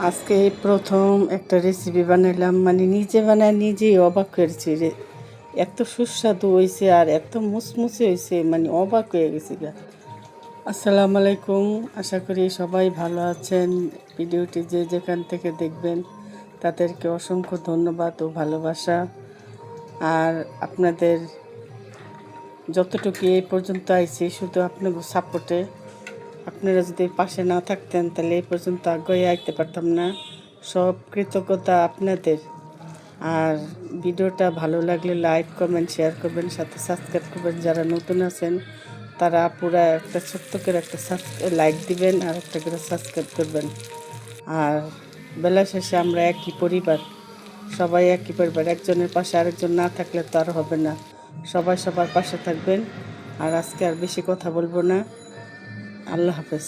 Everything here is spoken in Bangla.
আজকে এই প্রথম একটা রেসিপি বানাইলাম, মানে নিজে বানায় নিজেই অবাক হয়েছি রে। এত সুস্বাদু হয়েছে আর এত মুচমুচে হয়েছে, মানে অবাক হয়ে গেছি গা। আসসালামু আলাইকুম, আশা করি সবাই ভালো আছেন। ভিডিওটি যে যেখান থেকে দেখবেন তাদেরকে অসংখ্য ধন্যবাদ ও ভালোবাসা। আর আপনাদের যতটুকু এই পর্যন্ত আইছি শুধু আপনাদের সাপোর্টে। আপনারা যদি পাশে না থাকতেন তাহলে এই পর্যন্ত আগে আইতে পারতাম না। সব কৃতজ্ঞতা আপনাদের। আর ভিডিওটা ভালো লাগলে লাইক কমেন্ট শেয়ার করবেন, সাথে সাবস্ক্রাইব করবেন। যারা নতুন আছেন তারা পুরা একটা ছোট্ট করে একটা লাইক দিবেন আর একটা করে সাবস্ক্রাইব করবেন। আর বেলা শেষে আমরা একই পরিবার, সবাই একই পরিবার। একজনের পাশে আরেকজন না থাকলে তো আর হবে না। সবাই সবার পাশে থাকবেন। আর আজকে আর বেশি কথা বলবো না। আল্লাহ হাফেজ।